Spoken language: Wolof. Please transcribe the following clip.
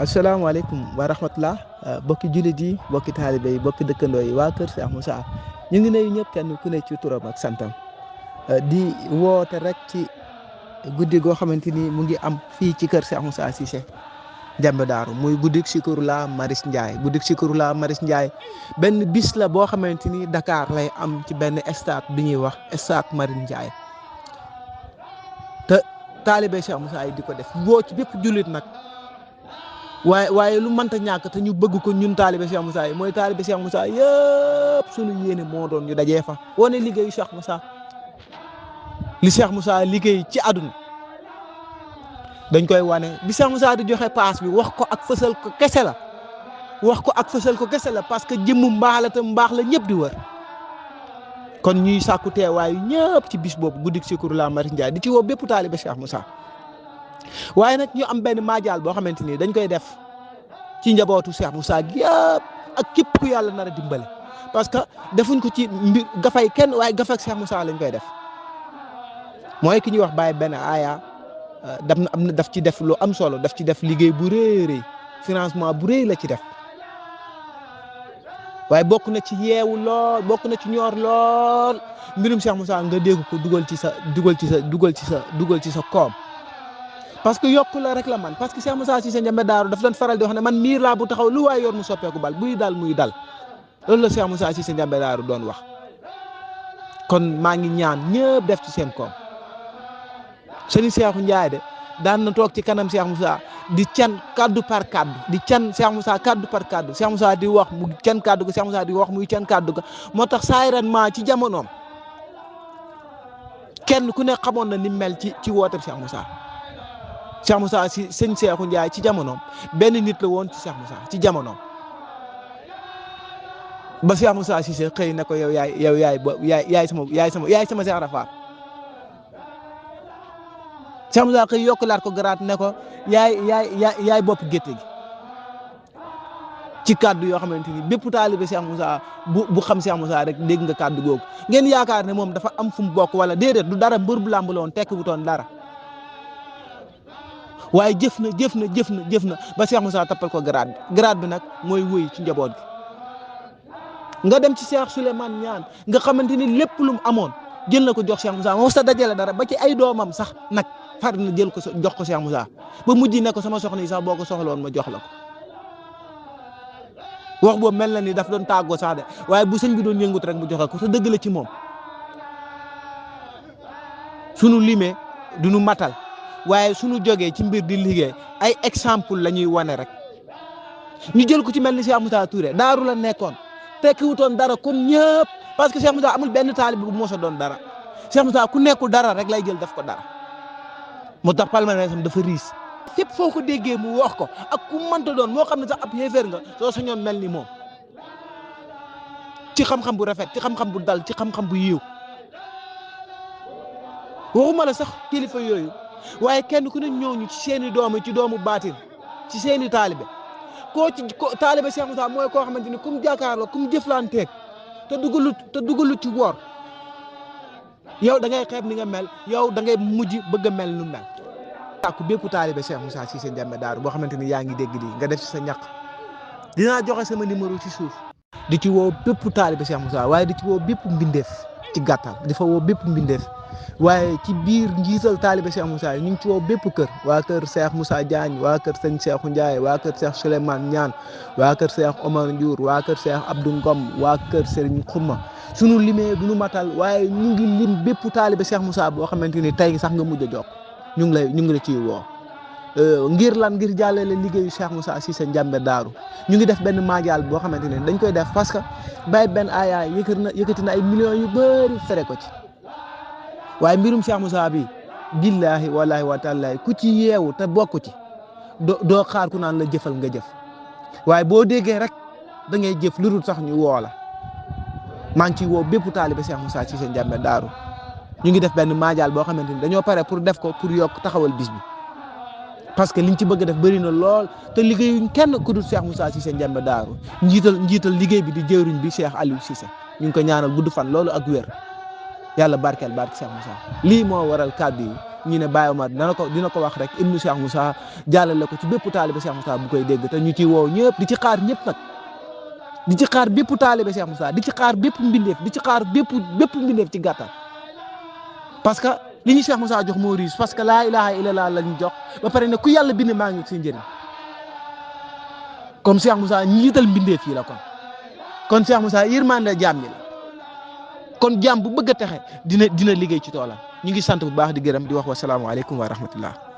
asalaamaaleykum wa rahmatulah bokki jullit yi bokki taalibe yi bokki dëkkandoo yi waa kër Cheikh Moussa ñu ngi nuyu ñëpp kenn ku ne ci turam ak santam di woote rek ci guddi goo xamante ni mu ngi am fii ci kër Cheikh Moussa Cissé Ndiamé Daaru muy guddik Zikroulah Maris Ndiaye guddik Zikroulah Maris Ndiaye benn bis la boo xamante ni Dakar lay am ci benn stade bi ñuy wax stade Maris Ndiaye te taalibe Cheikh Moussa yi di ko def woo ci bépp jullit nag. waaye lu mënta ñàkk te ñu bëgg ko ñun taalibe Cheikh Moussa yi mooy taalibe Cheikh Moussa yëpp sunu yéene moo doon ñu dajee fa wane liggéeyu Cheikh Moussa li Cheikh Moussa liggéey ci àdduna dañ koy wane bi Cheikh Moussa di joxe paas bi wax ko ak fësal ko kese la parce que jëmmu mbaax la te mbaax la ñëpp di wër kon ñuy sàkku teewaayu ñëpp ci bis boobu guddik Zikroulah Maris Ndiaye di ci woo bépp taalibe Cheikh Moussa waaye nag ñu am benn maajaal boo xamante ni dañ koy def ci njabootu Cheikh Moussa yëpp ak képp ku yàlla nar a dimbale parce que defuñ ko ci mbir gafay kenn waaye gafak Cheikh Moussa lañ koy def mooy ki ñuy wax Baye benn aaya daf ci def lu am solo daf ci def liggéey bu rëy financement bu rëy la ci def waaye bokk na ci yeewu lool bokk na ci ñoor lool mbirum Cheikh Moussa nga dégg ko dugal ci sa koom. parce que yokku la rek la man parce que Cheikh Moussa Cissé Ndiamé Daaru daf doon faral di wax ne man miir laa bu taxaw lu waay yor mu soppeeku bal buy dal muy dal loolu la Cheikh Moussa Cissé Ndiamé Daaru doon wax kon maa ngi ñaan ñëpp def ci seen koom sëñ Cheikh Ndiaye de daan na toog ci kanam Cheikh Moussa di can kaddu par kaddu di can Cheikh Moussa kaddu par kaddu Cheikh Moussa di wax mu can kaddu ga Cheikh Moussa di wax muy can kaddu ga moo tax saayirement ci jamonoom kenn ku ne xamoon na ni mel ci woote Cheikh Moussa. Cheikh Moussa si sëñ Cheikhu Ndiaye ci jamonoom benn nit la woon ci Cheikh Moussa ci jamonoom ba Cheikh Moussa Cissé xëy na ko yow yaay sama Cheikh Rafaat Cheikh Moussa xëy yokkulaat ko garaat ne ko yaay bopp gétte gi ci kaddu yoo xamante ni bépp taalibe Cheikh Moussa bu xam Cheikh Moussa rek dégg nga kaddu googu ngeen yaakaar ne moom dafa am fu mu bokk wala déedéet du dara mbër bu làmb la woon tekki wutoon dara. waaye jëf na ba Cheikh Moussa tappal ko grade bi nag mooy wëy ci njaboot gi nga dem ci Cheikh Souleymane Niane nga xamante ni lépp lu mu amoon jël na ko jox Cheikh Moussa moo sa dajale dara ba ci ay doomam sax nag far na jël ko jox ko Cheikh Moussa ba mujj ne ko sama soxna yi sax boo ko soxla woon ma jox la ko wax boobu mel na ni daf doon tàggoo sax de waaye bu sëñ bi doon yëngut rek mu joxe ko te dëgg la ci moom sunu limee du nu matal. waaye suñu jógee ci mbir di liggéey ay exemple la ñuy wane rek ñu jël ko ci mel ni Cheikh Moussa Touré daaru la nekkoon tekki wutoon dara comme ñëpp parce que Cheikh Moussa amul benn taalibe bu mos a doon dara Cheikh Moussa ku nekkul dara rek lay jël def ko dara moo tax palmarès am dafa riis fépp foo ko déggee mu wax ko ak ku mënta doon moo xam ne sax ab xéeféer nga soo sañoon mel ni moom ci xam-xam bu rafet ci xam-xam bu dal ci xam-xam bu yiw waxuma la sax kilifa yooyu. waaye kenn ku ne ñooñu ci seeni doom ci doomu baatin ci seeni taalibe taalibe Cheikh Moussa mooy koo xamante ni kum jàkkaarloo kum jëflanteeg te dugalut ci woor yow da ngay xeeb ni nga mel yow da ngay mujj bëgg a mel nu mel. ku bépp taalibe Cheikh Moussa Cissé Ndiamé Daaru boo xamante ni yaa ngi dégg lii nga def ci sa ñaq dinaa joxe sama numéro ci suuf di ci woo bépp taalibe Cheikh Moussa waaye di ci woo bépp mbindeef ci gàttal di fa woo bépp mbindeef. waaye ci biir njiital taalibe Cheikh Moussa ñu ngi ci woo bépp kër waa kër Cheikh Moussa Diagne waa kër sëñ Cheikhu Ndiaye waa kër Cheikh Souleymane Niane waa kër Cheikh Omar Ndiour waa kër Cheikh Abdou Ngom waa kër Serigne Xuma sunu limee du nu matal waaye ñu ngi lim bépp taalibe Cheikh Moussa boo xamante ni tey sax nga mujj a jokk ñu ngi la ciy woo ngir jàllale liggéeyu Cheikh Moussa Cissé Ndiamé Daaru ñu ngi def benn maajaal boo xamante ni dañ koy def parce que Baye benn aaya yëkkati na ay millions yu bëri fere ko ci. waaye mbirum Cheikh Moussa bi billahi wallahi wa taala ku ci yeewu te bokk ci doo xaar ku naan la jëfal nga jëf waaye boo déggee rek da ngay jëf lu dul sax ñu woo la maa ngi ciy woo bépp taalibe Cheikh Moussa Cissé Ndiamé Daaru ñu ngi def benn maajaal boo xamante ni dañoo pare pour def ko pour yokk taxawal bis bi parce que liñ ci bëgg a def bëri na lool te liggéeyuñ kenn ku dul Cheikh Moussa Cissé Ndiamé Daaru njiital liggéey bi di jëwriñ bi Cheikh Aliou Cissé ñu ngi ko ñaanal gudd fan loolu ak wér. yàlla barkeel barke Cheikh Moussa lii moo waral kàddu yi ñu ne Baye Omar dina ko wax rek ibnu Cheikh Moussa jàllale ko ci bépp taalibe Cheikh Moussa bu koy dégg te ñu ci woo ñëpp di ci xaar ñëpp nag di ci xaar bépp taalibe Cheikh Moussa di ci xaar bépp mbindeef di ci xaar bépp mbindeef ci gàttal parce que li ñu Cheikh Moussa jox moo riis parce que laa ilaha illallah lañ jox ba pare ne ku yàlla bind maa ngi si njëriñ comme Cheikh Moussa njiital mbindeef yi la kon Cheikh Moussa yërmande jaam ñi la kon jaam bu bëgg a texe dina liggéey ci toolam ñu ngi sant bu baax di gërëm di wax wa salaamu aleykum wa rahmatullah